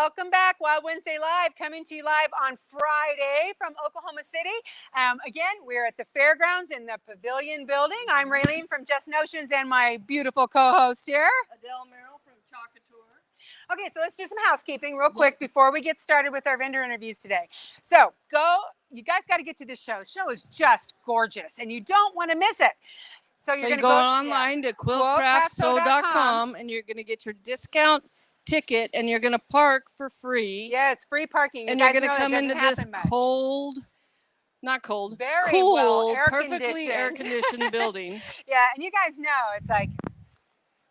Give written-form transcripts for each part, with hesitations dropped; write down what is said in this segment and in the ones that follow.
Welcome back. Wild Wednesday Live, coming to you live on Friday from Oklahoma City. Again, we're at the fairgrounds in the Pavilion building. I'm Raylene from Just Notions and my beautiful co-host here, Adele from Chocatour. Okay, so let's do some housekeeping real quick before we get started with our vendor interviews today. So you guys got to get to this show. The show is just gorgeous and you don't want to miss it. So you're going to go online to quiltcraftsew.com and you're going to get your discount ticket and you're going to park for free. Yes, free parking. And you're going to come into this cold, not cold, very cool, well perfectly air-conditioned building. Yeah, and you guys know, it's like,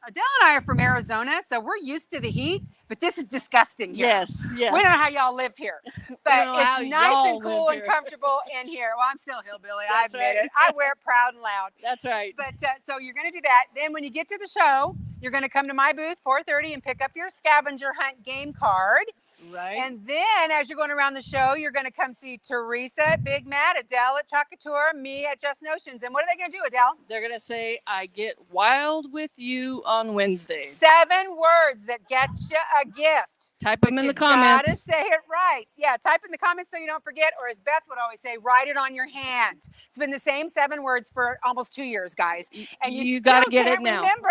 Adele and I are from Arizona, so we're used to the heat, but this is disgusting here. Yes. We don't know how y'all live here, but it's nice and cool and comfortable in here. Well, I'm still hillbilly, I admit it. I wear it proud and loud. That's right. But so you're going to do that. Then when you get to the show, you're going to come to my booth, 4:30, and pick up your scavenger hunt game card. Right. And then as you're going around the show, you're going to come see Teresa at Big Matt, Adele at Chocatour, me at Just Notions. And what are they going to do, Adele? They're going to say, I get wild with you on Wednesday. 7 words that get you a gift. Type them in the comments. You got to say it right. Yeah, type in the comments so you don't forget. Or as Beth would always say, write it on your hand. It's been the same 7 words for almost 2 years, guys. And you got to get it now. Remember.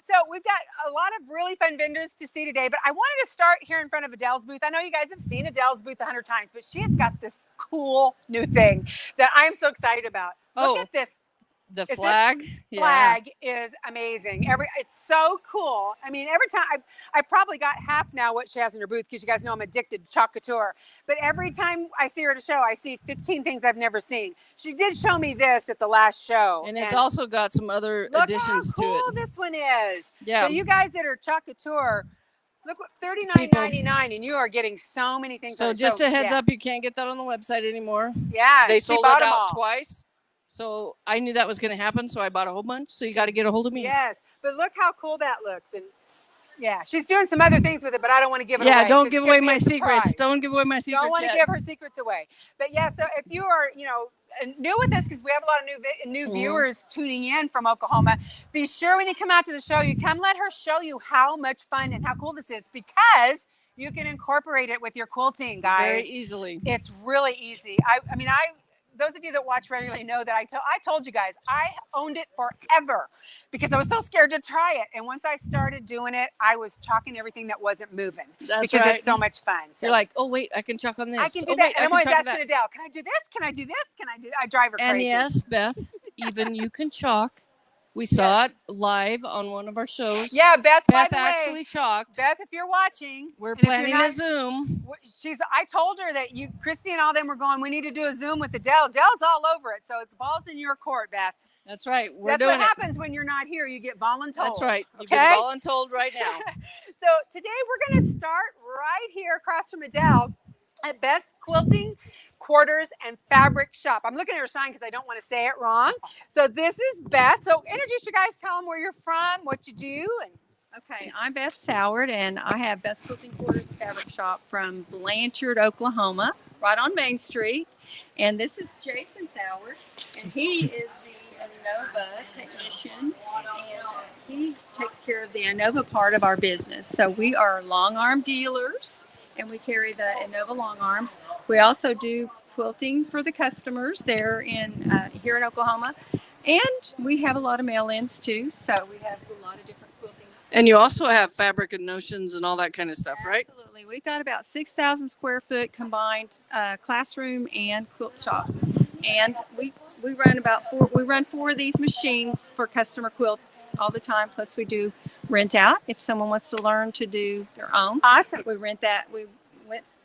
So we've got a lot of really fun vendors to see today. But I wanted to start here in front of Adele's booth. I know you guys have seen Adele's booth 100 times, but she's got this cool new thing that I'm so excited about. Look at this. The flag. This flag is amazing. It's so cool. I mean, every time I've probably got half now what she has in her booth because you guys know I'm addicted to Chocatour. But every time I see her at a show, I see 15 things I've never seen. She did show me this at the last show. And it's also got some other additions to it. Look how cool this one is. Yeah. So you guys that are Chocatour, look what $39.99, and you are getting so many things. So just a heads up, you can't get that on the website anymore. Yeah, they sold it out twice. So I knew that was going to happen, so I bought a whole bunch. So you got to get a hold of me. Yes, but look how cool that looks. And yeah, she's doing some other things with it, but I don't want to give it away. Yeah, don't give away my secrets. Don't give away my secrets. Don't want to give her secrets away. But yeah, so if you are, new with this, because we have a lot of new viewers tuning in from Oklahoma, be sure when you come out to the show, you come let her show you how much fun and how cool this is, because you can incorporate it with your quilting, guys. Very easily. It's really easy. I mean, those of you that watch regularly know that I told you guys I owned it forever because I was so scared to try it. And once I started doing it, I was chalking everything that wasn't moving. Because it's so much fun. So you're like, oh wait, I can chalk on this. I can do that. And I'm always asking Adele, can I do this? Can I do this? Can I do that? I drive her crazy. And yes, Beth, even you can chalk. We saw it live on one of our shows. Yeah, Beth by the way, actually chalked. Beth, if you're watching. We're planning a Zoom. I told her that Christy and all them were going, we need to do a Zoom with Adele. Adele's all over it. So the ball's in your court, Beth. That's right. That's what happens when you're not here. You get voluntold. That's right. You get voluntold right now. So today we're going to start right here across from Adele at Beth's Quilting, Quarters, and Fabric Shop. I'm looking at her sign because I don't want to say it wrong. So this is Beth. So introduce you guys, tell them where you're from, what you do. Okay, I'm Beth Soward, and I have Beth's Quilting, Quarters, and Fabric Shop from Blanchard, Oklahoma, right on Main Street. And this is Jason Soward, and he is the Innova technician, and he takes care of the Innova part of our business. So we are long arm dealers, and we carry the Innova long arms. We also do quilting for the customers there here in Oklahoma, and we have a lot of mail-ins too. So we have a lot of different quilting. And you also have fabric and notions and all that kind of stuff, right? Absolutely. We've got about 6,000 square foot combined classroom and quilt shop, and we run 4 of these machines for customer quilts all the time. Plus we do rent out if someone wants to learn to do their own. Awesome. We rent that. We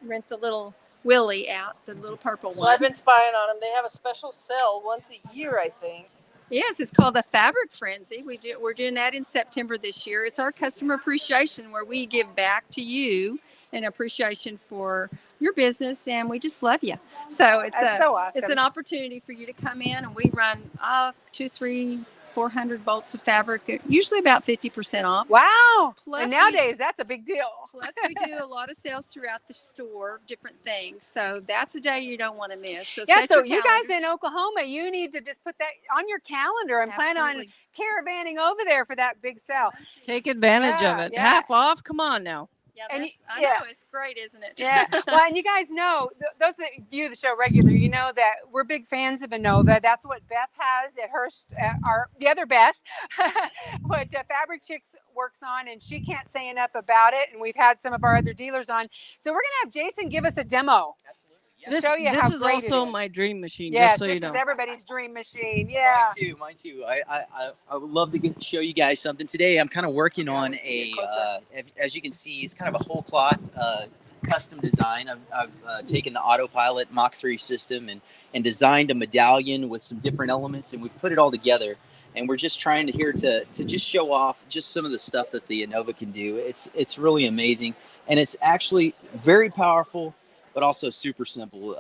rent the little Willie out, the little purple one. So I've been spying on them. They have a special sale once a year, I think. Yes, it's called the Fabric Frenzy. We're doing that in September this year. It's our customer appreciation where we give back to you in appreciation for your business, and we just love you. So so awesome. It's an opportunity for you to come in, and we run 200, 300, 400 bolts of fabric, usually about 50% off. Wow. And nowadays, that's a big deal. Plus, we do a lot of sales throughout the store, different things. So that's a day you don't want to miss. So you guys in Oklahoma, you need to just put that on your calendar and plan on caravanning over there for that big sale. Take advantage of it. Yeah. Half off. Come on now. Yeah, And I know, it's great, isn't it? Yeah. Well, and you guys know, those that view the show regular, you know that we're big fans of Innova. That's what Beth has at her, the other Beth, what Fabric Chicks works on, and she can't say enough about it. And we've had some of our other dealers on. So we're going to have Jason give us a demo. Absolutely. To show you how this is great also it is. my dream machine. Yes, just so you this know. is everybody's dream machine. Yeah. Mine too. I would love to show you guys something today. I'm kind of working on as you can see, it's kind of a whole cloth custom design. I've taken the autopilot Mach 3 system and designed a medallion with some different elements, and we've put it all together. And we're just trying to just show off just some of the stuff that the Innova can do. It's really amazing, and it's actually very powerful, but also super simple.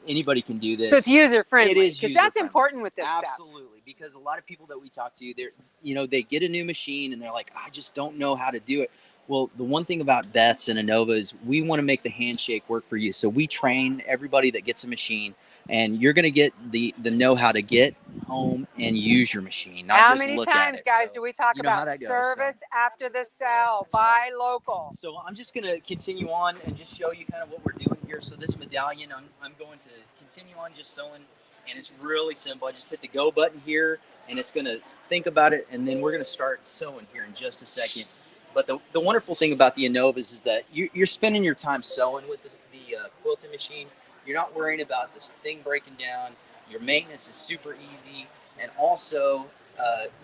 Anybody can do this. So it's user friendly. It is because that's important with this stuff. Absolutely, because a lot of people that we talk to, they get a new machine and they're like, I just don't know how to do it. Well, the one thing about Beth's and Innova is we want to make the handshake work for you. So we train everybody that gets a machine, and you're going to get the know-how to get home and use your machine. Not How just many look times, at it. guys, So do we talk about service after the sale? Buy local. So I'm just going to continue on and just show you kind of what we're doing here. So this medallion, I'm going to continue on just sewing, and it's really simple. I just hit the go button here, and it's going to think about it, and then we're going to start sewing here in just a second. But the wonderful thing about the Innovas is that you're spending your time sewing with the quilting machine. You're not worrying about this thing breaking down. Your maintenance is super easy, and also,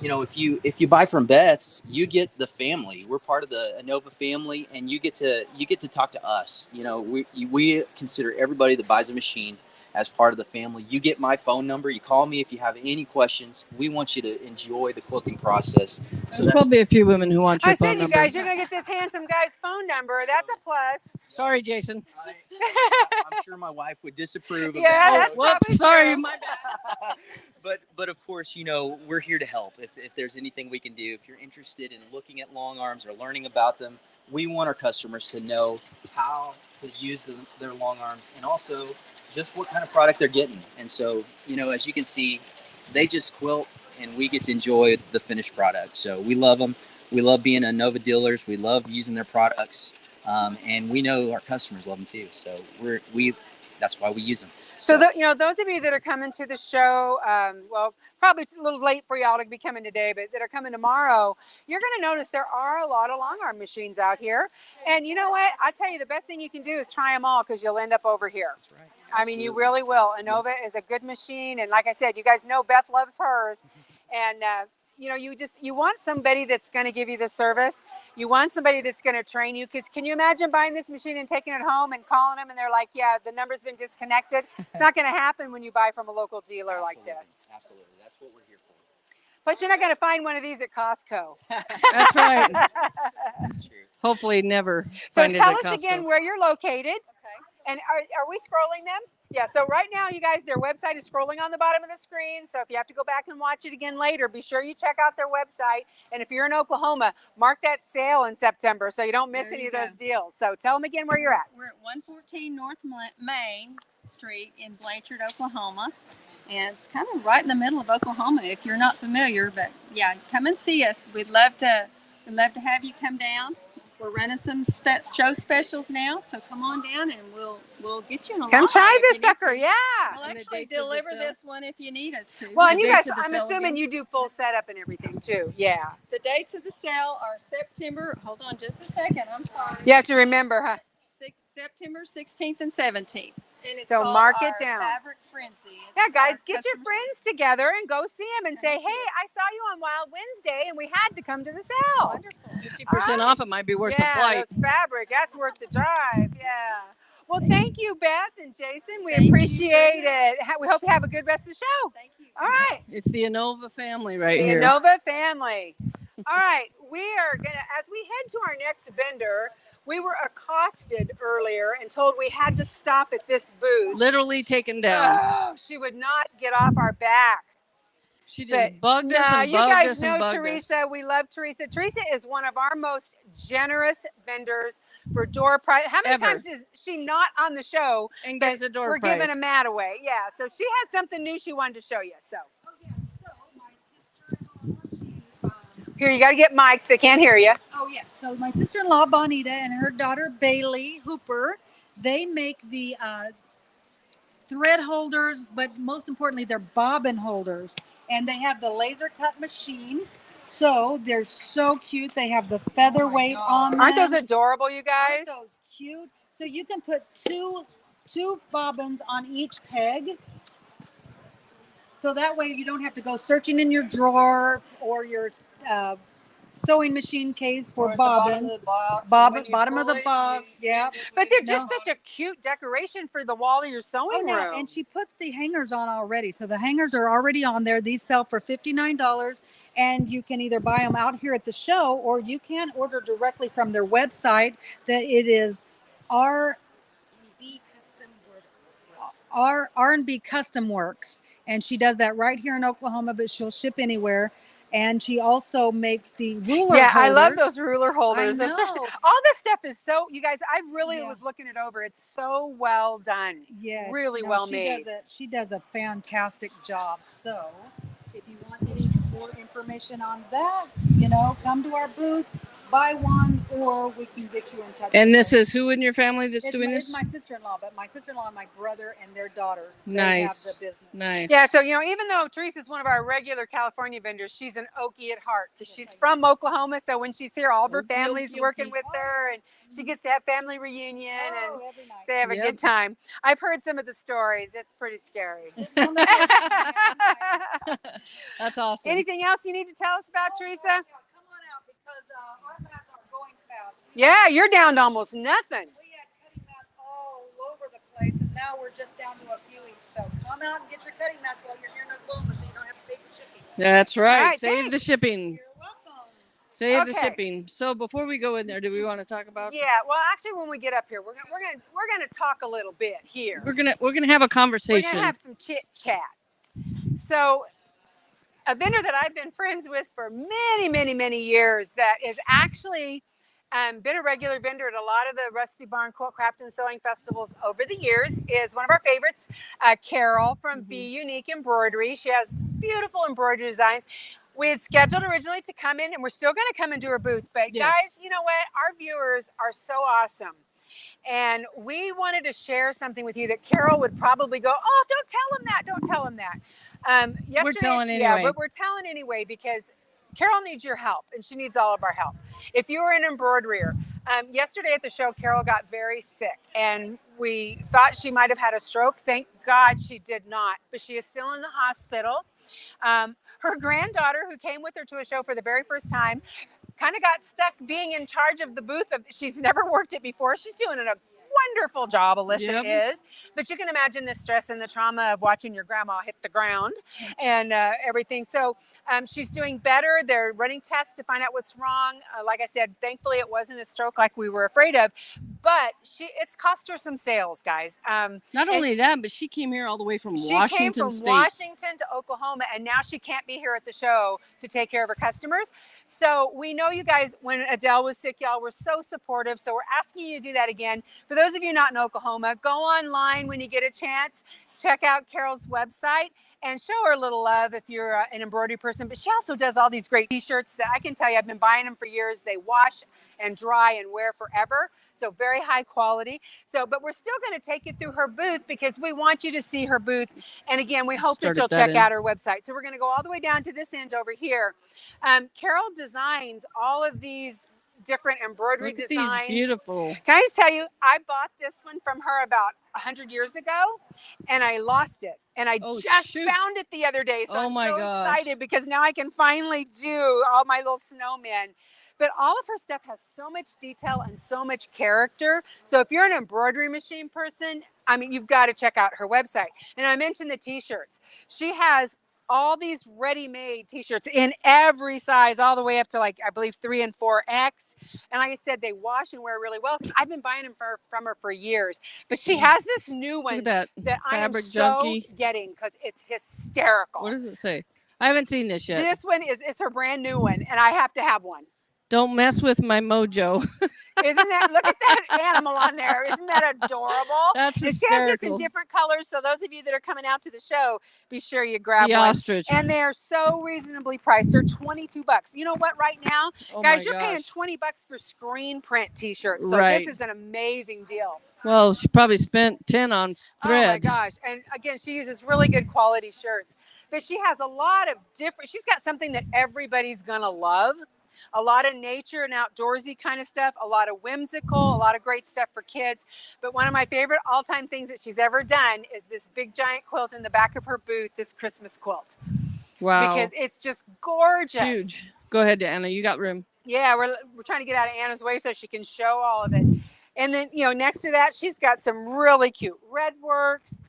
if you buy from Beth's, you get the family. We're part of the Innova family, and you get to talk to us. We consider everybody that buys a machine as part of the family. You get my phone number. You call me if you have any questions. We want you to enjoy the quilting process. There's probably a few women who want your phone number. I said, you guys, you're going to get this handsome guy's phone number. That's a plus. Sorry, Jason. I'm sure my wife would disapprove of yeah, that. that's Whoops, sorry, true. my bad. But of course, we're here to help. If there's anything we can do, if you're interested in looking at long arms or learning about them, we want our customers to know how to use their long arms, and also just what kind of product they're getting. And so, as you can see, they just quilt, and we get to enjoy the finished product. So we love them. We love being Innova dealers. We love using their products, and we know our customers love them too. So that's why we use them. So those of you that are coming to the show, probably it's a little late for y'all to be coming today, but that are coming tomorrow, you're going to notice there are a lot of long arm machines out here. And you know what? I tell you, the best thing you can do is try them all, because you'll end up over here. That's right. I mean, you really will. Innova is a good machine, and like I said, you guys know Beth loves hers, and you want somebody that's going to give you the service. You want somebody that's going to train you, because can you imagine buying this machine and taking it home and calling them and they're like, yeah, the number's been disconnected? It's not going to happen when you buy from a local dealer like this. Absolutely. That's what we're here for. Plus, you're not going to find one of these at Costco. That's right. That's true. Hopefully never. So tell us again where you're located. Okay. And are we scrolling them? Yeah, so right now, you guys, their website is scrolling on the bottom of the screen. So if you have to go back and watch it again later, be sure you check out their website. And if you're in Oklahoma, mark that sale in September so you don't miss any of those deals. So tell them again where you're at. We're at 114 North Main Street in Blanchard, Oklahoma. And it's kind of right in the middle of Oklahoma if you're not familiar. But yeah, come and see us. We'd love to have you come down. We're running some show specials now, so come on down and we'll get you in a line. Come try this sucker, yeah. We'll actually deliver this one if you need us to. Well, and you guys, I'm assuming you do full setup and everything too. Yeah. The dates of the sale are September. Hold on just a second. I'm sorry. You have to remember, huh? September 16th and 17th. And it's so mark it our down. Fabric Frenzy. Yeah, guys, get your friends together and go see them and say, hey, I saw you on Wild Wednesday and we had to come to the sale. Wonderful. 50% off, it might be worth the flight. Yeah, those fabric, that's worth the drive. Yeah. Well, thank you, Beth and Jason. We appreciate it. We hope you have a good rest of the show. Thank you. All right. It's the Innova family right here. here. The Innova family. All right. We are going to, as we head to our next vendor, we were accosted earlier and told we had to stop at this booth. Literally taken down. Oh, she would not get off our back. She just bugged us and bugged us and you guys know bugged Teresa. us. We love Teresa. Teresa is one of our most generous vendors for door prize. How many times is she not on the show? And gives a door We're prize. giving a mat away. Yeah. So she had something new she wanted to show you. So. Oh yeah. So my sister-in-law, Here, you got to get mic'd. They can't hear you. Oh, yes. So my sister-in-law, Bonita, and her daughter, Bailey Hooper, they make the thread holders, but most importantly, they're bobbin holders. And they have the laser cut machine. So they're so cute. They have the featherweight on them. Aren't those adorable, you guys? Aren't those cute? So you can put two bobbins on each peg. So that way you don't have to go searching in your drawer or your sewing machine case for bobbins. Bottom of the box. Yeah. But they're just such a cute decoration for the wall of your sewing room. And she puts the hangers on already. So the hangers are already on there. These sell for $59. And you can either buy them out here at the show or you can order directly from their website. That it is R&B Custom Works, and she does that right here in Oklahoma, but she'll ship anywhere. And she also makes the ruler holders. I love those ruler holders. I know. All this stuff is so, you guys, I really was looking it over. It's so well done. Yes. Really well made. She does a fantastic job. So if you want any more information on that, come to our booth, buy one, or we can get you in touch. And this is who in your family that's doing this? It's my sister-in-law, but my sister-in-law and my brother and their daughter. Nice. They have the business. Nice. Yeah, so, even though Teresa's one of our regular California vendors, she's an Okie at heart because she's from Oklahoma. So when she's here, all of her family's working with her, and she gets to have family reunion, and every night. they have a good time. I've heard some of the stories. It's pretty scary. That's awesome. Anything else you need to tell us about, Teresa? Yeah, come on out because our mats are going fast. Yeah, you're down to almost nothing. We had cutting mats all over the place, and now we're just down to a few each. So come out and get your cutting mats while you're here in Oklahoma, so you don't have to pay for shipping. That's right. All right, Save the shipping. You're welcome. Save the shipping. So before we go in there, do we want to talk about? Yeah. Well, actually, when we get up here, we're gonna talk a little bit here. We're gonna have a conversation. We're gonna have some chit chat. So, a vendor that I've been friends with for many, many, many years that is actually been a regular vendor at a lot of the Rusty Barn Quilt Craft and Sewing Festivals over the years is one of our favorites, Carol from Be Unique Embroidery. She has beautiful embroidery designs. We had scheduled originally to come in, and we're still going to come and do her booth. But guys, you know what? Our viewers are so awesome. And we wanted to share something with you that Carol would probably go, oh, don't tell him that. Don't tell him that. Yesterday, we're telling anyway. Yeah, but we're telling anyway because Carol needs your help, and she needs all of our help. If you were an embroiderer, yesterday at the show, Carol got very sick, and we thought she might have had a stroke. Thank God she did not, but she is still in the hospital. Her granddaughter, who came with her to a show for the very first time, kind of got stuck being in charge of the booth. She's never worked it before. She's doing a wonderful job, Alyssa is. But you can imagine the stress and the trauma of watching your grandma hit the ground and everything. So she's doing better. They're running tests to find out what's wrong. Like I said, thankfully it wasn't a stroke like we were afraid of. But it's cost her some sales, guys. Not only that, but she came here all the way from Washington State. She came from Washington to Oklahoma, and now she can't be here at the show to take care of her customers. So we know you guys, when Adele was sick, y'all were so supportive. So we're asking you to do that again. For those of you not in Oklahoma, go online when you get a chance. Check out Carol's website and show her a little love if you're an embroidery person. But she also does all these great t-shirts that I can tell you, I've been buying them for years. They wash and dry and wear forever. So very high quality. So, but we're still going to take you through her booth because we want you to see her booth. And again, we hope that you'll check out her website. So we're going to go all the way down to this end over here. Carol designs all of these different embroidery designs. These beautiful. Can I just tell you, I bought this one from her about 100 years ago, and I lost it. And I just found it the other day. So I'm so excited because now I can finally do all my little snowmen. But all of her stuff has so much detail and so much character. So if you're an embroidery machine person, I mean, you've got to check out her website. And I mentioned the t-shirts. She has all these ready-made t-shirts in every size, all the way up to like, I believe 3 and 4X. And like I said, they wash and wear really well. I've been buying them from her for years. But she has this new one that I am so getting because it's hysterical. What does it say? I haven't seen this yet. This one it's her brand new one, and I have to have one. Don't mess with my mojo. Isn't that, look at that animal on there. Isn't that adorable? That's And she has this in hysterical. different colors. So those of you that are coming out to the show, be sure you grab The one. ostrich. And they're so reasonably priced. They're $22. You know what? Right now, Oh guys, my you're paying gosh. $20 for screen print t-shirts. So Right. this is an amazing deal. Well, she probably spent 10 on thread. Oh my gosh. And again, she uses really good quality shirts. But she has a lot of different, she's got something that everybody's gonna love. A lot of nature and outdoorsy kind of stuff, a lot of whimsical, a lot of great stuff for kids. But one of my favorite all-time things that she's ever done is this big giant quilt in the back of her booth, this Christmas quilt. Wow. Because it's just gorgeous. Huge. Go ahead, Anna. You got room. Yeah, we're trying to get out of Anna's way so she can show all of it. And then, you know, next to that, she's got some really cute red works.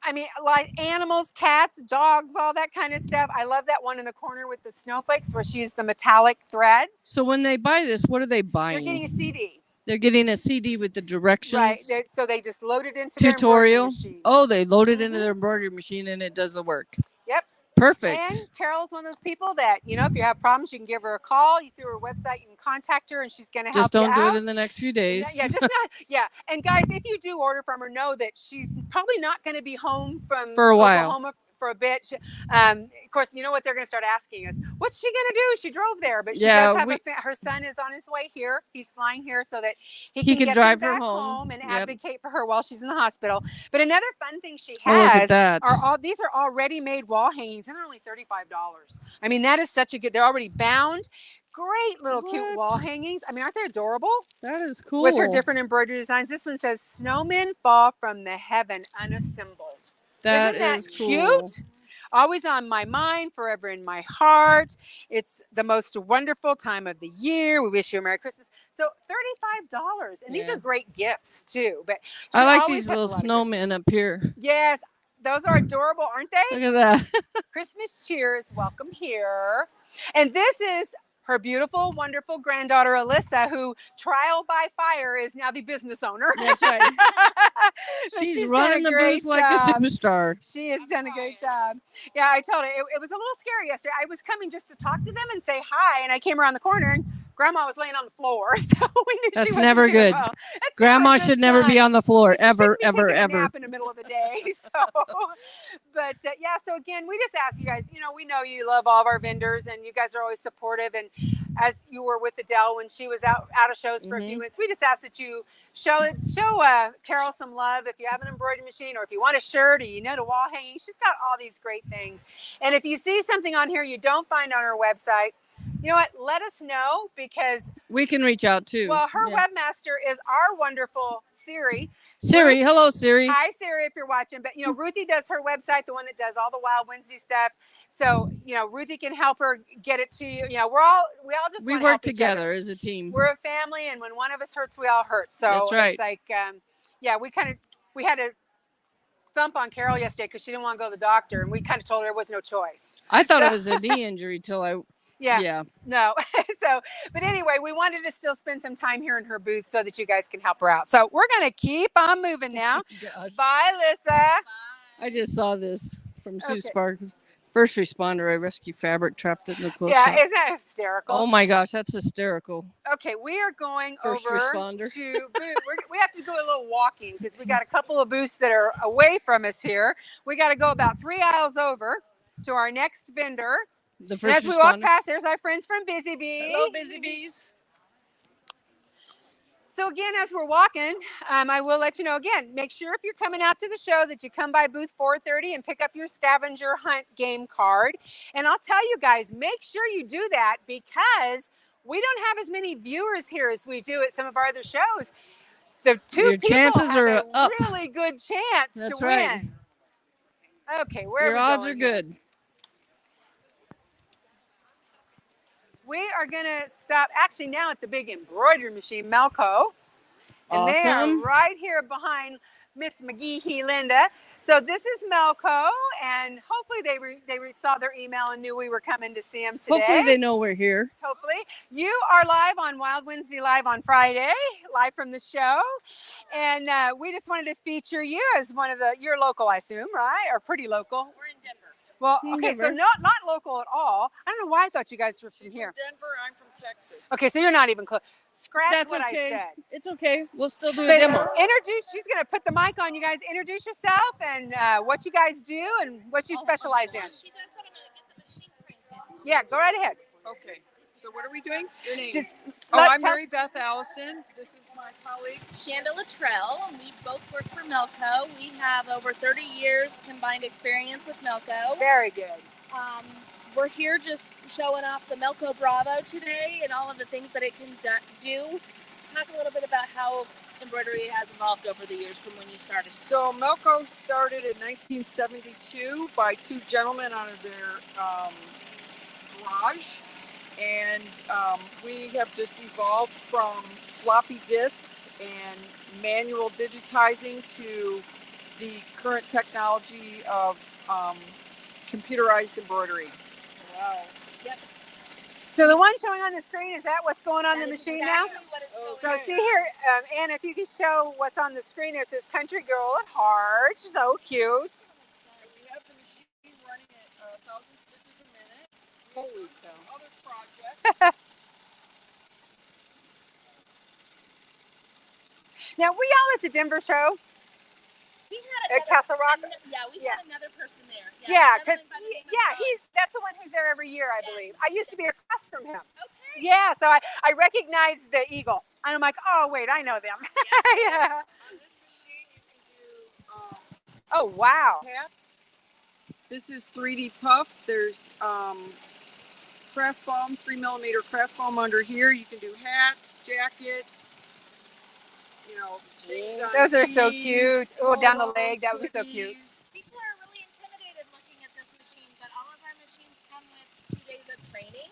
I mean, like animals, cats, dogs, all that kind of stuff. I love that one in the corner with the snowflakes where she used the metallic threads. So when they buy this, what are they buying? They're getting a CD. They're getting a CD with the directions. Right. So they just load it into tutorial. Their embroidery machine. Oh, they load it into their embroidery machine and it does the work. Yep. Perfect. And Carol's one of those people that, you know, if you have problems, you can give her a call. You through her website, you can contact her, and she's going to help you out. Just don't do it in the next few days. Yeah, just not. Yeah, and guys, if you do order from her, know that she's probably not going to be home from for a while. Oklahoma for a bit. Of course, you know what they're going to start asking us? What's she going to do? She drove there, but she does have her son is on his way here. He's flying here so that he can get drive them her back home and Yep. advocate for her while she's in the hospital. But another fun thing she Oh, look at has that. are these are all ready-made wall hangings, and they're only $35. I mean, that is such a good. They're already bound. Great little cute wall hangings. I mean, aren't they adorable? That is cool. With her different embroidery designs. This one says, "Snowmen fall from the heaven unassembled." Isn't that cool. cute? Always on my mind, forever in my heart. It's the most wonderful time of the year. We wish you a Merry Christmas. So $35. And these are great gifts too. But I like these little snowmen up here. Yes, those are adorable, aren't they? Look at that. Christmas cheers, welcome here. And this is her beautiful, wonderful granddaughter, Alyssa, who trial by fire is now the business owner. That's right. She's running the booth like a superstar. She has done a great job. Yeah, I told her it was a little scary yesterday. I was coming just to talk to them and say hi, and I came around the corner and Grandma was laying on the floor, so we knew That's she wasn't never doing good. well. That's Grandma never a good should never sign. be on the floor, She ever, shouldn't be ever, taking a ever. nap in the middle of the day. So, but yeah. So again, we just ask you guys. You know, we know you love all of our vendors, and you guys are always supportive. And as you were with Adele when she was out of shows for a few minutes, we just ask that you show Carol some love. If you have an embroidery machine, or if you want a shirt, or you know the wall hanging, she's got all these great things. And if you see something on here you don't find on her website, you know what? Let us know, because we can reach out too. Well, her webmaster is our wonderful Siri. Siri, hello Siri. Hi Siri, if you're watching. But you know, Ruthie does her website, the one that does all the Wild Wednesday stuff. So you know, Ruthie can help her get it to you. You know, we all just we wanna work help each together other. As a team. We're a family, and when one of us hurts, we all hurt. So That's right. it's like, yeah, we had to thump on Carol yesterday because she didn't want to go to the doctor, and we kind of told her there was no choice. I thought it was a knee injury till I. Yeah. No. So, but anyway, we wanted to still spend some time here in her booth so that you guys can help her out. So we're going to keep on moving now. Bye, Lissa. I just saw this from Sue Sparks. First responder, I rescue fabric trapped in the quilt Yeah, shop. isn't that hysterical? Oh my gosh, that's hysterical. Okay, we are going First over responder. to booth. We have to go a little walking because we got a couple of booths that are away from us here. We got to go about 3 aisles over to our next vendor. The And first as we walk responder. past, there's our friends from Busy Bee. Hello, Busy Bees. So again, as we're walking, I will let you know again, make sure if you're coming out to the show that you come by booth 430 and pick up your scavenger hunt game card. And I'll tell you guys, make sure you do that because we don't have as many viewers here as we do at some of our other shows. The Your people chances have are a up. really good chance That's to right. win. Okay, where Your are we odds going are here? good. We are going to stop actually now at the big embroidery machine, Melco. And they are Awesome. right here behind Miss McGee, Linda. So this is Melco, and hopefully they saw their email and knew we were coming to see them today. Hopefully they know we're here. Hopefully. You are live on Wild Wednesday Live on Friday, live from the show. And we just wanted to feature you as one of you're local, I assume, right? Or pretty local. We're in Denver. Well, okay, so not local at all. I don't know why I thought you guys were from She's here. from Denver. I'm from Texas. Okay, so you're not even close. Scratch That's what okay. I said. It's okay. We'll still do a But demo. she's going to put the mic on. You guys introduce yourself and what you guys do and what you specialize in. She does that. I'm going to get the machine cranking. Yeah, go right ahead. Okay. So what are we doing? Your name. Just I'm Mary Beth Allison. This is my colleague. Shanda Luttrell, and we both work for Melco. We have over 30 years combined experience with Melco. Very good. We're here just showing off the Melco Bravo today and all of the things that it can do. Talk a little bit about how embroidery has evolved over the years from when you started. So Melco started in 1972 by two gentlemen out of their garage. And we have just evolved from floppy disks and manual digitizing to the current technology of computerized embroidery. Wow. Yep. So the one showing on the screen, is that what's going on the machine now? What it's So going see here, Anna, if you can show what's on the screen there, it says Country Girl at Heart. So cute. We have the machine running at 1,000 stitches a minute. Holy cow. Other projects. Now, were y'all at the Denver show We had at Castle Rock? we Yeah. had another person there. Yeah, another because one by the name of that's the one who's there every year, I Yes. believe. I used to be across from him. Okay. Yeah, so I recognized the eagle. And I'm like, oh, wait, I know them. Yeah. On this machine, you can do Oh, wow. hats. This is 3D puff. There's craft foam, 3mm craft foam under here. You can do hats, jackets. You know, things on Those are so tees, cute. Oh, down the polos, leg, that would be so cute. hoodies. People are really intimidated looking at this machine, but all of our machines come with 2 days of training.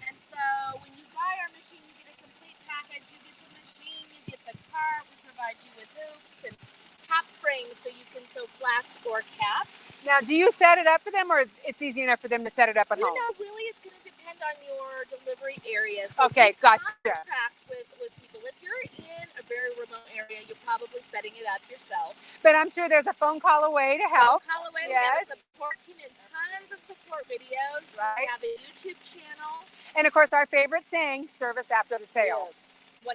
And so when you buy our machine, you get a complete package. You get the machine, you get the cart. We provide you with hoops and cap frames so you can sew flats or caps. Now, do you set it up for them, or it's easy enough for them to set it up at You home? know, really, it's going to depend on your delivery area. So Okay, we gotcha. contract with people. If you're in a very remote area, you're probably setting it up yourself. But I'm sure there's a phone call away to help. Call away. Yes. We have a support team and tons of support videos. Right. We have a YouTube channel. And of course, our favorite saying, service after the sale. 100%.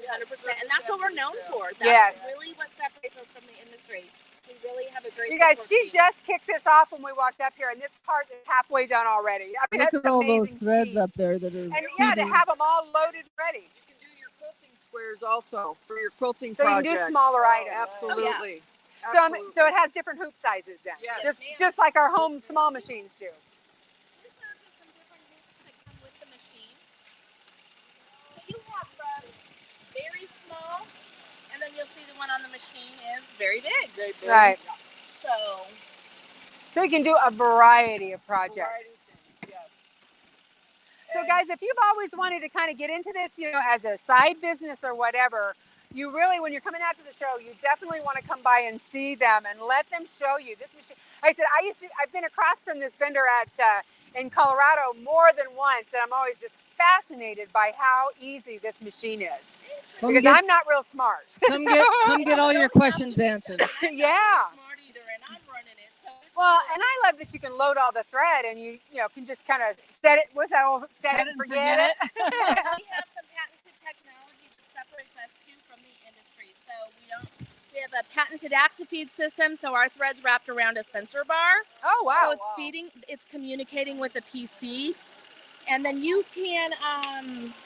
And that's what we're known for. That's Yes. really what separates us from the industry. We really have a great You guys, support she team. just kicked this off when we walked up here, and this part is halfway done already. I mean, Look that's at all those amazing threads speed. up there that are. And yeah, to have them all loaded ready. You can do your quilting squares also for your quilting So you can projects. do smaller items. Absolutely. So it has different hoop sizes then. Yes. Just like our home small machines do. These are just some different hoops that come with the machine. So you have from very small, and then you'll see the one on the machine is very big. Right. So So you can do a variety of projects. Yes. So guys, if you've always wanted to kind of get into this, as a side business or whatever, you really, when you're coming out to the show, you definitely want to come by and see them and let them show you this machine. Like I said, I've been across from this vendor in Colorado more than once, and I'm always just fascinated by how easy this machine is. Because I'm not real smart. Come get all your questions answered. Yeah. smart either, and I'm running it. So it's Well, and I love that you can load all the thread and you can just kind of set it. What's that old set it and forget it? we have some patented technology that separates us too from the industry. So we have a patented ActiFeed system, so our thread's wrapped around a sensor bar. Oh wow! So it's communicating with the PC, and then you can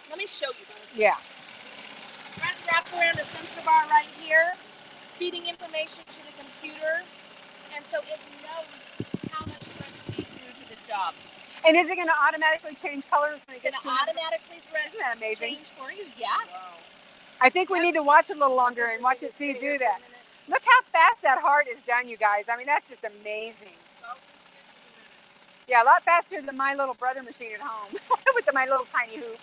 let me show you. Yeah. Thread's wrapped around a sensor bar right here, feeding information to the computer, and so it knows how much thread to feed through to the job. And is it going to automatically change colors when it It's gets going to to automatically thread Isn't that amazing? change for you. Yeah. I think we need to watch it a little longer and watch it see you do that. Look how fast that heart is done, you guys. I mean, that's just amazing. Yeah, a lot faster than my little brother machine at home with my little tiny hoop.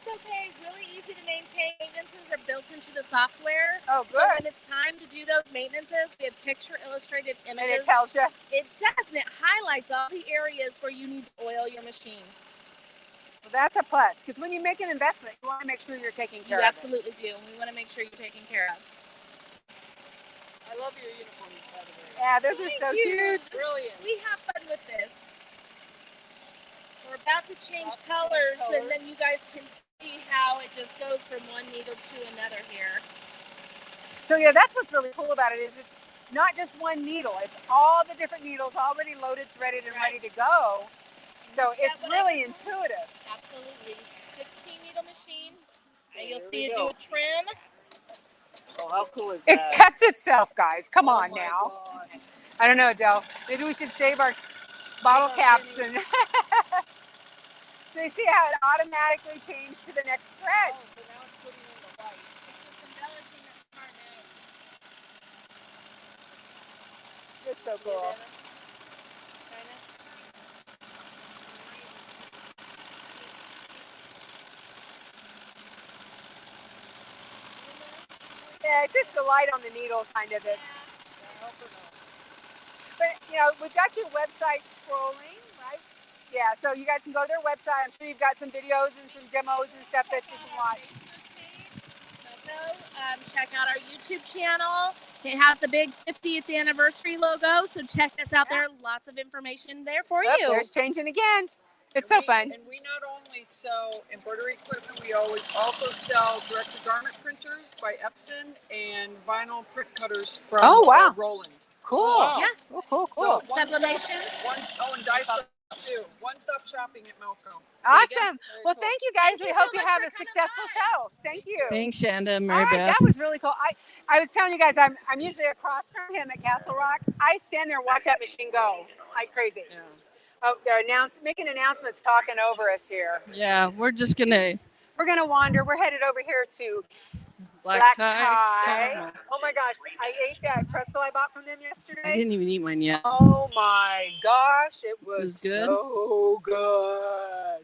That's okay. Really easy to maintain. Maintenances are built into the software. Oh, So good. when it's time to do those maintenances, we have picture illustrated And it images. tells you. It does, and it highlights all the areas where you need to oil your machine. Well, that's a plus because when you make an investment, you want to make sure you're taking care You of it. absolutely do. We want to make sure you're taken care of. I love your uniforms, by the way. Yeah, those are so cute. Brilliant. We have fun with this. We're about to change colors, and then you guys can see how it just goes from one needle to another here. So yeah, that's what's really cool about it is it's not just one needle. It's all the different needles already loaded, threaded, and ready to go. So it's really intuitive. Absolutely. 16 needle machine. And you'll see it do a trim. Oh, how cool is It that? cuts itself, guys. Come on my now. God. I don't know, Adele. Maybe we should save our bottle caps and. So you see how it automatically changed to the next thread. Oh, so now it's putting in the white. It's just embellishing that part out. It's so cool. Yeah, it's just the light on the needle kind of it. But, you know, we've got your website scrolling, right? Yeah, so you guys can go to their website. I'm sure you've got some videos and some demos and stuff that you can watch. Check out our YouTube channel. It has the big 50th anniversary logo, so check us out there. Lots of information there for you. There's changing again. It's so fun. And we not only sell embroidery equipment, we also sell direct-to-garment printers by Epson and vinyl print cutters from Roland. Cool. Yeah. Cool. So Sublimation. And dice too. One-stop shopping at Melco. Awesome. Well, cool. thank you guys. Thank We you hope so you much have for a coming successful by. show. Thank you. Thanks, Shanda, Mary All right, Beth. that was really cool. I was telling you guys, I'm usually across from him at Castle Rock. I stand there and watch that machine go like crazy. Yeah. Oh, they're making announcements, talking over us here. Yeah, we're just gonna We're gonna wander. We're headed over here to black tie. caramel. Oh my gosh, I ate that pretzel I bought from them I yesterday. didn't even eat mine yet. Oh my gosh, it was good? so good.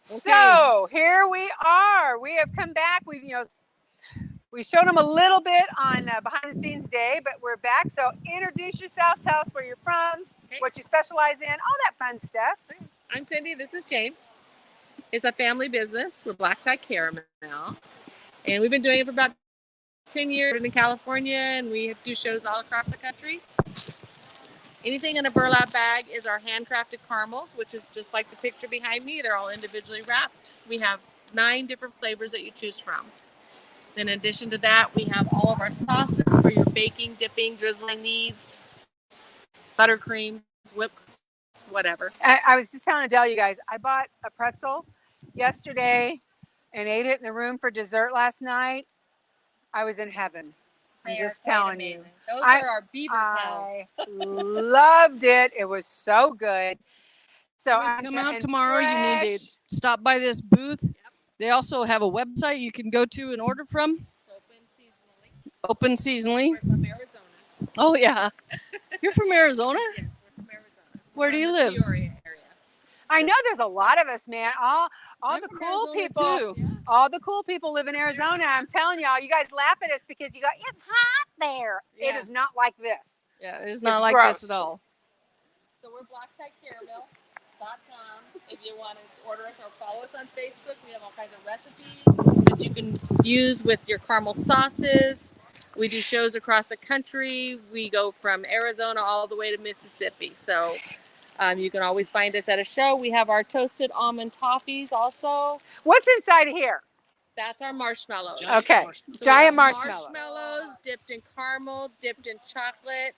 So here we are. We have come back. We showed them a little bit on behind the scenes day, but we're back. So introduce yourself. Tell us where you're from, what you specialize in, all that fun stuff. I'm Cindy. This is James. It's a family business. We're Black Tie Caramel, and we've been doing it for about 10 years in California, and we do shows all across the country. Anything in a burlap bag is our handcrafted caramels, which is just like the picture behind me. They're all individually wrapped. We have 9 different flavors that you choose from. Then in addition to that, we have all of our sauces for your baking, dipping, drizzling needs, buttercream, whips, whatever. I was just telling Adele, you guys, I bought a pretzel yesterday and ate it in the room for dessert last night. I was in heaven. I'm just telling you. Those are our beaver I loved it. It was so good. So come out tomorrow. You need to stop by this booth. They also have a website you can go to and order from. Open seasonally. We're from Arizona. Oh yeah, you're from Arizona. Yes, we're from Arizona. Where do you live? Peoria area. I know there's a lot of us, man. All I'm the from cool Arizona, people. too. All the cool people live in Arizona. I'm telling y'all, you guys laugh at us because you go, it's hot there. It Yeah. is not like this. Yeah, it's not It's like gross. this at all. So we're blacktiecaramel.com. If you want to order us or follow us on Facebook, we have all kinds of recipes that you can use with your caramel sauces. We do shows across the country. We go from Arizona all the way to Mississippi. So you can always find us at a show. We have our toasted almond toffees also. What's inside of here? That's our marshmallows. Okay. So we Giant have marshmallows. Marshmallows dipped in caramel, dipped in chocolate.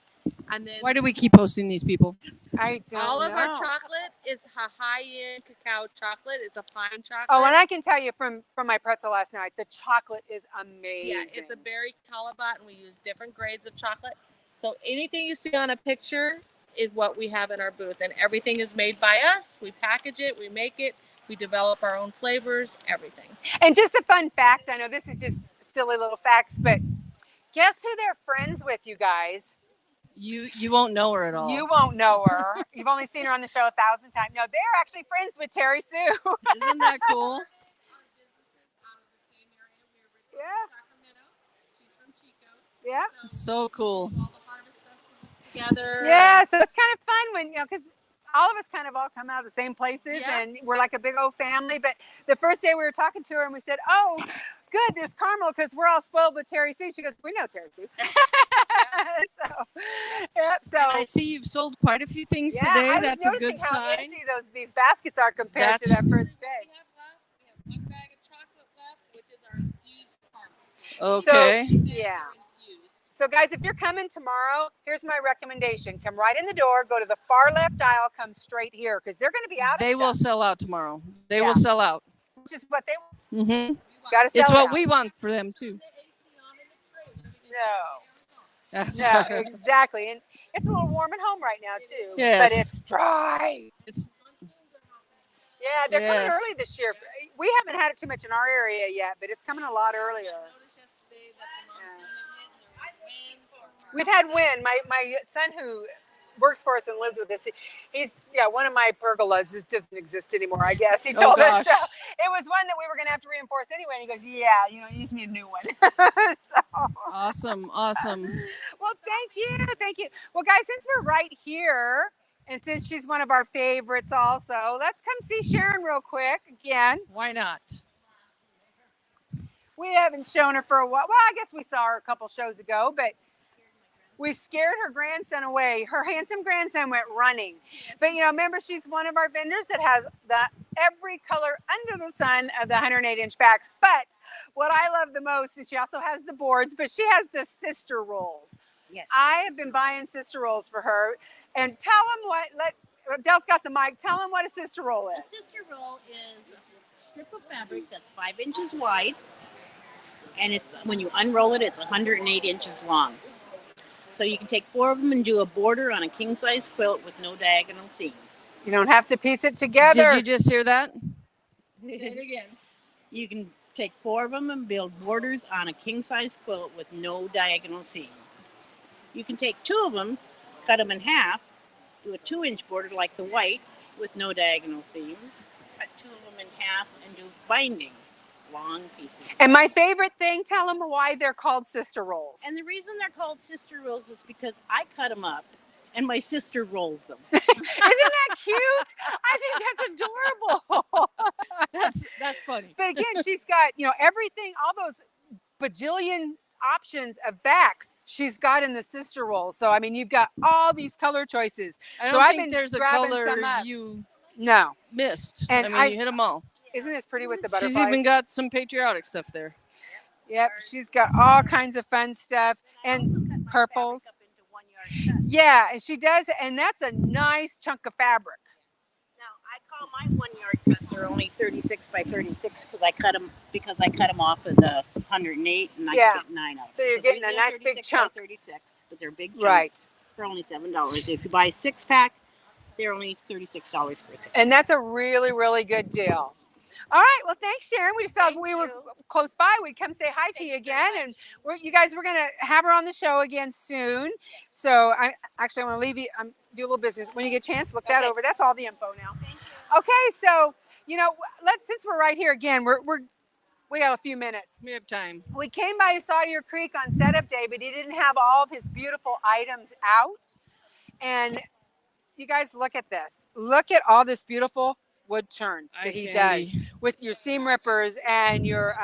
And then Why do we keep posting these people? I don't all of our know. chocolate is a high-end cacao chocolate. It's a fine chocolate. Oh, and I can tell you from my pretzel last night, the chocolate is amazing. Yeah, it's a berry calabat, and we use different grades of chocolate. So anything you see on a picture is what we have in our booth, and everything is made by us. We package it, we make it, we develop our own flavors, everything. And just a fun fact, I know this is just silly little facts, but guess who they're friends with, you guys? You won't know her at all. You won't know her. You've only seen her on the show 1,000 times. No, they're actually friends with Terry Sue. Isn't that cool? Yeah. She's from Chico. Yeah. So cool. All the harvest festivals together. Yeah, so it's kind of fun when, because all of us kind of all come out of the same places Yeah. and we're like a big old family. But the first day we were talking to her and we said, oh, good, there's caramel because we're all spoiled with Terry Sue. She goes, we know Terry Sue. So And I see you've sold quite a few things yeah, today. I was That's a noticing good how sign. empty these baskets are compared to that first day. We have one bag of chocolate left, which is our infused caramel. Okay. So, yeah. So guys, if you're coming tomorrow, here's my recommendation. Come right in the door, go to the far left aisle, come straight here because they're going to be out They of will stuff. sell out tomorrow. They will sell out. Which is what they want. Mm-hmm. Got to sell It's it what out. we want for them too. No, exactly. And it's a little warm at home right now too. Yes. But it's dry. It's Yeah, they're coming early this year. We haven't had it too much in our area yet, but it's coming a lot earlier. We've had wind. My son who works for us and lives with us, he's one of my pergolas doesn't exist anymore, I guess. He told us so. It was one that we were going to have to reinforce anyway. And he goes, yeah, you just need a new one. So. Awesome. Well, thank you. Well, guys, since we're right here, and since she's one of our favorites also, let's come see Sharon real quick again. Why not? We haven't shown her for a while. Well, I guess we saw her a couple shows ago, but we scared her grandson away. Her handsome grandson went running. But, remember, she's one of our vendors that has every color under the sun of the 108-inch backs. But what I love the most, and she also has the boards, but she has the sister rolls. Yes. I have been buying sister rolls for her. And tell them Adele's got the mic. Tell them what a sister roll is. A sister roll is a strip of fabric that's 5 inches wide. And when you unroll it, it's 108 inches long. So you can take 4 of them and do a border on a king-size quilt with no diagonal seams. You don't have to piece it together. Did you just hear that? Say it again. You can take 4 of them and build borders on a king-size quilt with no diagonal seams. You can take 2 of them, cut them in half, do a 2-inch border like the white with no diagonal seams, cut 2 of them in half and do binding. Long pieces. And my favorite thing, tell them why they're called sister rolls. And the reason they're called sister rolls is because I cut them up and my sister rolls them. Isn't that cute? I think that's adorable. That's funny. But again, she's got, everything, all those bajillion options of backs she's got in the sister roll. So, I mean, you've got all these color choices. I've been there's a color you missed. And you hit them all. Isn't this pretty with the butterflies? She's even got some patriotic stuff there. Yep, she's got all kinds of fun stuff and purples. Yeah, and she does, and that's a nice chunk of fabric. Now, I call my 1-yard cuts are only 36 by 36 because I cut them off of the 108 and I get 9 of them. So you're getting a nice big chunk. 36, but they're big chunks right. For only $7. If you buy a 6-pack, they're only $36 for a 6-pack. And that's a really, really good deal. All right. Well, thanks, Sharon. We just thought we were close by. We'd come say hi to you again. And you guys, we're going to have her on the show again soon. So I want to leave you, do a little business. When you get a chance, look that over. That's all the info now. Thank you. Okay. So, since we're right here again, we got a few minutes. We have time. We came by Sawyer Creek on setup day, but he didn't have all of his beautiful items out. And you guys, look at this. Look at all this beautiful wood turn that he does with your seam rippers and your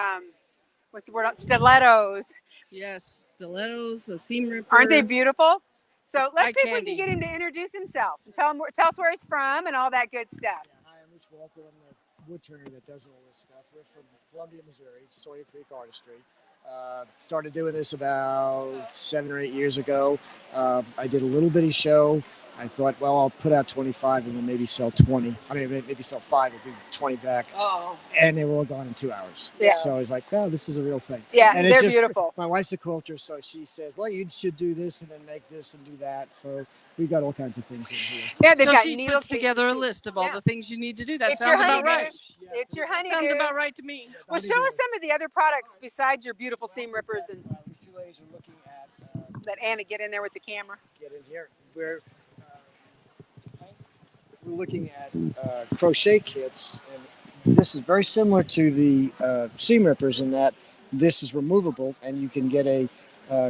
what's the word, stilettos. Yes, stilettos, a seam ripper. Aren't they beautiful? So let's see if we candy. can get him to introduce himself and tell us where he's from and all that good stuff. Yeah, hi, I'm Rich Walker. I'm the wood turner that does all this stuff. We're from Columbia, Missouri, Sawyer Creek Artistry. Started doing this about 7 or 8 years ago. I did a little bitty show. I thought, well, I'll put out 25 and we'll maybe sell 20. I mean, maybe sell 5, it'll be 20 back. Oh. And they were all gone in 2 hours. Yeah. So I was like, oh, this is a real thing. Yeah, and they're beautiful. My wife's a quilter, so she says, well, you should do this and then make this and do that. So we've got all kinds of things in here. Yeah, they've got she needles puts together a list of all the things you need to do. That It's sounds your about right. honeydews. It's your honeydews. Sounds about right to me. Well, show us some of the other products besides your beautiful seam rippers and These 2 ladies are looking at... let Anna get in there with the camera. Get in here. We're looking at crochet kits, and this is very similar to the seam rippers in that this is removable, and you can get a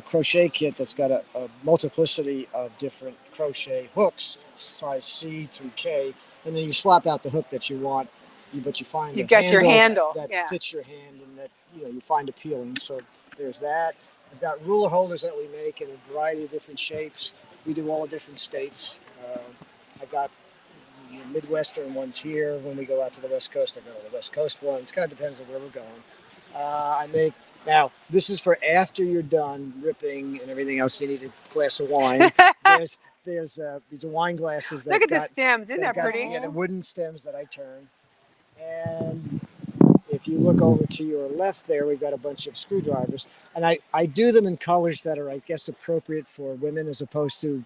crochet kit that's got a multiplicity of different crochet hooks, size C through K, and then you swap out the hook that you want, but you find You've got your handle that fits your hand and that you find appealing. So there's that. I've got ruler holders that we make in a variety of different shapes. We do all the different states. I got Midwestern ones here. When we go out to the West Coast, I've got all the West Coast ones. Kind of depends on where we're going. I make, now this is for after you're done ripping and everything else. You need a glass of wine. These are wine glasses. Look at the stems. Isn't that pretty? Yeah, the wooden stems that I turn. And if you look over to your left there, we've got a bunch of screwdrivers. And I do them in colors that are, I guess, appropriate for women as opposed to,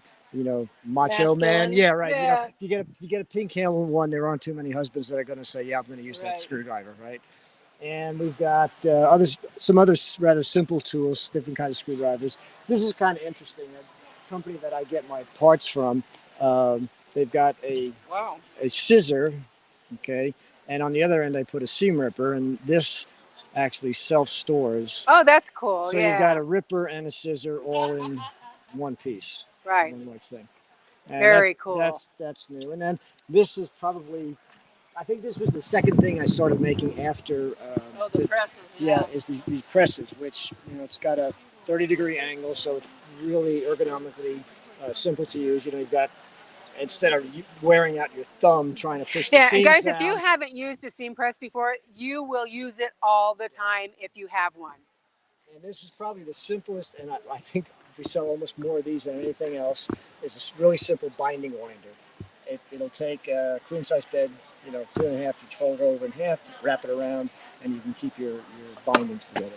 macho man. Yeah, right. Yeah. You get a pink handle one, there aren't too many husbands that are going to say, yeah, I'm going to use that screwdriver, right? And we've got some other rather simple tools, different kinds of screwdrivers. This is kind of interesting. A company that I get my parts from, they've got a scissor, okay, and on the other end I put a seam ripper, and this actually self-stores. Oh, that's cool. So you've got a ripper and a scissor all in one piece. Right. One large thing. And Very cool. That's new. And then this is probably, I think this was the second thing I started making after the presses. Yeah, is these presses, which it's got a 30-degree angle, so it's really ergonomically simple to use. You've got, instead of wearing out your thumb trying to push the seams guys, down. if you haven't used a seam press before, you will use it all the time if you have one. And this is probably the simplest, and I think we sell almost more of these than anything else. Is a really simple binding winder. It'll take a queen size bed, 2.5, you fold it over in half, wrap it around, and you can keep your bindings together.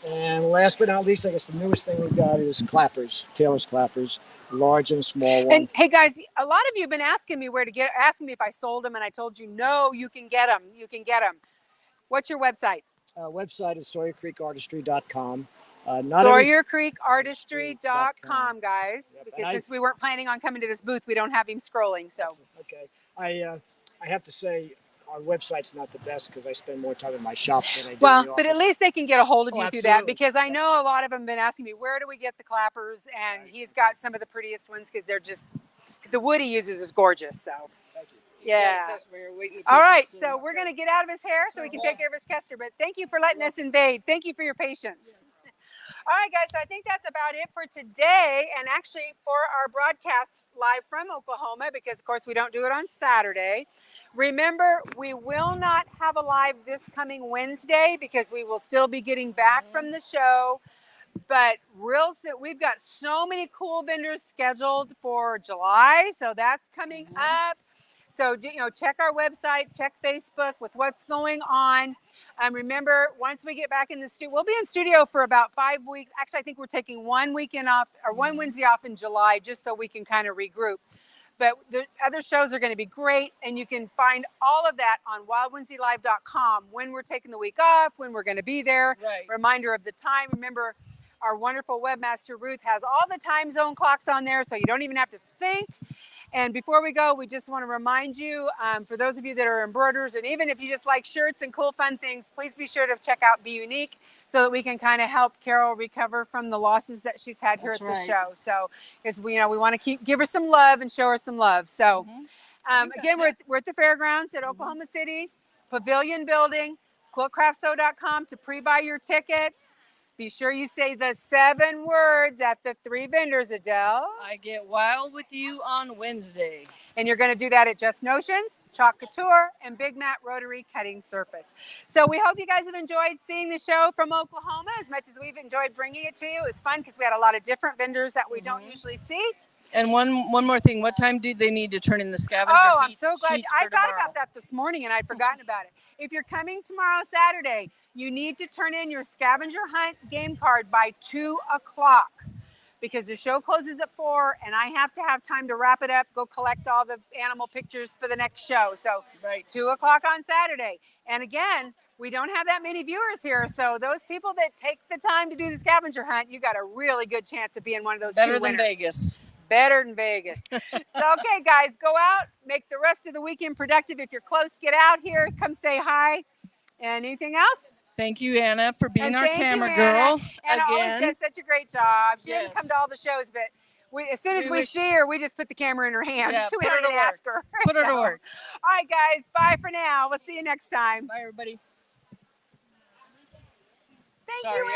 And last but not least, I guess the newest thing we've got is clappers, tailor's clappers, large and small one. And hey guys, a lot of you have been asking me asking me if I sold them, and I told you, no, you can get them. You can get them. What's your website? Website is SawyerCreekArtistry.com. SawyerCreekArtistry.com, guys. Yep, because since we weren't planning on coming to this booth, we don't have him scrolling. So okay, I have to say our website's not the best because I spend more time in my shop than I do in the office. But at least they can get a hold of you through that, absolutely. because I know a lot of them have been asking me, where do we get the clappers? And he's got some of the prettiest ones because they're just, the wood he uses is gorgeous. So. Yeah. All right. So we're going to get out of his hair so we can take care of his customer. But thank you for letting us invade. Thank you for your patience. All right, guys. So I think that's about it for today. And actually for our broadcast live from Oklahoma, because of course we don't do it on Saturday. Remember, we will not have a live this coming Wednesday because we will still be getting back from the show. But real soon, we've got so many cool vendors scheduled for July. So that's coming up. So, check our website, check Facebook with what's going on. Remember, once we get back in the studio, we'll be in studio for about 5 weeks. Actually, I think we're taking one weekend off, or one Wednesday off in July, just so we can kind of regroup. But the other shows are going to be great, and you can find all of that on wildwednesdaylive.com when we're taking the week off, when we're going to be there. Right. Reminder of the time. Remember, our wonderful webmaster Ruth has all the time zone clocks on there, so you don't even have to think. And before we go, we just want to remind you, for those of you that are embroiderers, and even if you just like shirts and cool, fun things, please be sure to check out Be Unique so that we can kind of help Carol recover from the losses that she's had here at the show. So, because we want to give her some love and show her some love. So, again, we're at the fairgrounds at Oklahoma City, Pavilion Building, quiltcraftsew.com to pre-buy your tickets. Be sure you say the 7 words at the 3 vendors, Adele. I get wild with you on Wednesday. And you're going to do that at Just Notions, Chalk Couture, and Big Mat Rotary Cutting Surface. So we hope you guys have enjoyed seeing the show from Oklahoma as much as we've enjoyed bringing it to you. It was fun because we had a lot of different vendors that we don't usually see. And one more thing, what time do they need to turn in the scavenger? Oh, I'm so glad. I thought about that this morning and I'd forgotten about it. If you're coming tomorrow, Saturday, you need to turn in your scavenger hunt game card by 2 o'clock because the show closes at 4 and I have to have time to wrap it up, go collect all the animal pictures for the next show. So 2 o'clock on Saturday. And again, we don't have that many viewers here. So those people that take the time to do the scavenger hunt, you got a really good chance of being one of those 2 winners. Better than Vegas. Better than Vegas. So, okay, guys, go out, make the rest of the weekend productive. If you're close, get out here, come say hi. And anything else? Thank you, Anna, for being our camera you, girl. Anna always does such a great job. She doesn't Yes. come to all the shows, but as soon as we see her, we just put the camera in her hand. Yeah, So we put her don't to even ask her. Put her to work. All right, guys, bye for now. We'll see you next time. Bye, everybody. Thank Sorry, you, Anna.